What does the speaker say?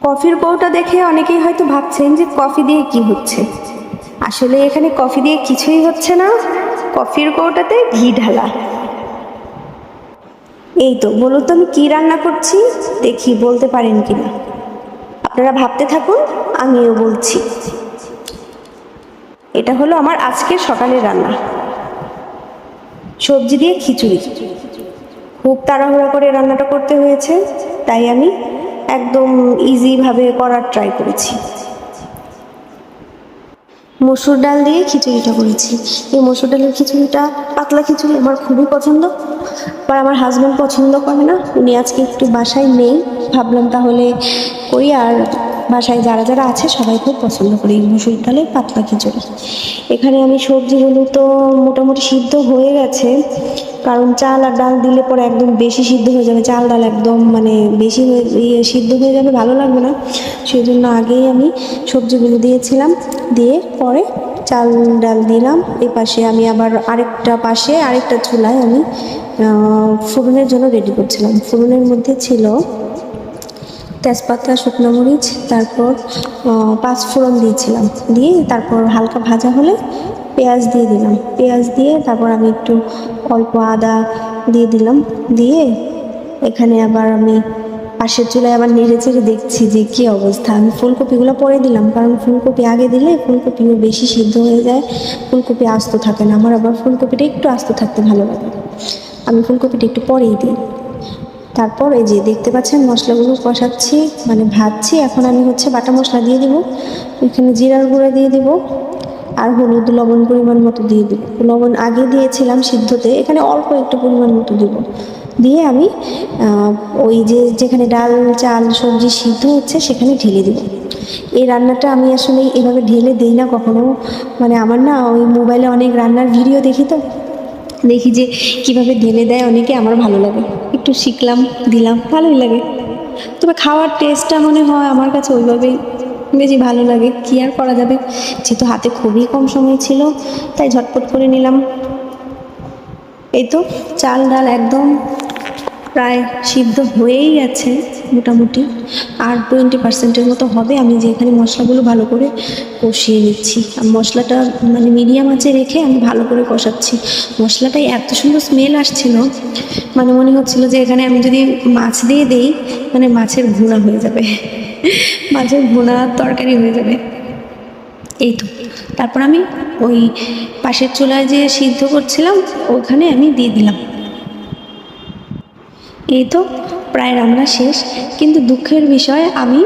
কফির কৌটা দেখে অনেকেই হয়তো ভাবছেন যে কফি দিয়ে কি হচ্ছে। আসলে এখানে কফি দিয়ে কিছুই হচ্ছে না, কফির কৌটাতে ঘি ঢালা। এই তো, বলুন তো আমি কি রান্না করছি, দেখি বলতে পারেন কিনা। আপনারা ভাবতে থাকুন, আমিও বলছি। এটা হলো আমার আজকের সকালের রান্না, সবজি দিয়ে খিচুড়ি। খুব তাড়াহুড়া করে রান্নাটা করতে হয়েছে, তাই আমি একদম ইজিভাবে করার ট্রাই করেছি। মসুর ডাল দিয়ে খিচুড়িটা করেছি। এই মসুর ডালের খিচুড়িটা পাতলা খিচুড়ি আমার খুবই পছন্দ, আর আমার হাজব্যান্ড পছন্দ করে না, উনি আজকে একটু বাসায় নেই। ভাবলাম তাহলে করি, আর বাসায় যারা যারা আছে সবাই খুব পছন্দ করি এই মসুর ডালের পাতলা খিচুড়ি। এখানে আমি সবজিগুলো তো মোটামুটি সিদ্ধ হয়ে গেছে, কারণ চাল আর ডাল দিলে পরে একদম বেশি সিদ্ধ হয়ে যাবে, চাল ডাল একদম মানে বেশি সিদ্ধ হয়ে যাবে, ভালো লাগবে না। সেই জন্য আগেই আমি সবজিগুলো দিয়েছিলাম, দিয়ে পরে চাল ডাল দিলাম। এই পাশে আমি আবার আরেকটা চুলায় আমি ফোড়নের জন্য রেডি করছিলাম। ফোড়নের মধ্যে ছিল তেজপাতা, শুকনো মরিচ, তারপর 5 ফোড়ন দিয়েছিলাম, দিয়ে তারপর হালকা ভাজা হলে পেঁয়াজ দিয়ে দিলাম। পেঁয়াজ দিয়ে তারপর আমি একটু অল্প আদা দিয়ে দিলাম, দিয়ে এখানে আবার আমি পাশের চুলায় আবার নেড়ে চেড়ে দেখছি যে কী অবস্থা। আমি ফুলকপিগুলো পরে দিলাম, কারণ ফুলকপি আগে দিলে ফুলকপিও বেশি সিদ্ধ হয়ে যায়, ফুলকপি আস্ত থাকে না। আমার আবার ফুলকপিটা একটু আস্ত থাকতে ভালো লাগে, আমি ফুলকপিটা একটু পরেই দিই। তারপর এই যে দেখতে পাচ্ছেন মশলাগুলো কষাচ্ছি, মানে ভাজছি। এখন আমি বাটা মশলা দিয়ে দিব, এখানে জিরার গুঁড়া দিয়ে দিব, আর হলুদ লবণ পরিমাণ মতো দিয়ে দিব। লবণ আগে দিয়েছিলাম সিদ্ধতে, এখানে অল্প একটু পরিমাণ মতো দিব। দিয়ে আমি ওই যেখানে ডাল চাল সবজি সিদ্ধ হচ্ছে সেখানে ঢেলে দেব। এই রান্নাটা আমি আসলে এভাবে ঢেলে দিই না কখনো, মানে আমার না ওই মোবাইলে অনেক রান্নার ভিডিও দেখি, তো দেখি যে কিভাবে ঢেলে দেয় অনেকে, আমার ভালো লাগে, একটু শিখলাম, দিলাম, ভালোই লাগে। তবে খাওয়ার টেস্টটা মনে হয় আমার কাছে ওইভাবেই বেশি ভালো লাগে। কী আর করা যাবে, যেহেতু হাতে খুবই কম সময় ছিল, তাই ঝটপট করে নিলাম। এই তো চাল ডাল একদম প্রায় সিদ্ধ হয়েই গেছে মোটামুটি, আর 20% মতো হবে। আমি যে এখানে মশলাগুলো ভালো করে কষিয়ে নিচ্ছি, আর মশলাটা মানে মিডিয়াম আঁচে রেখে আমি ভালো করে কষাচ্ছি। মশলাটাই এত সুন্দর স্মেল আসছিল, মানে মনে হচ্ছিল যে এখানে আমি যদি মাছ দিয়ে দেই, মানে মাছের ভুনা হয়ে যাবে, মাছের ভুনা তরকারি হয়ে যাবে। এই তো, তারপর আমি ওই পাশের চুলায় যে সিদ্ধ করছিলাম ওখানে আমি দিয়ে দিলাম। এই তো প্রায় রান্না শেষ, কিন্তু দুঃখের বিষয় আমি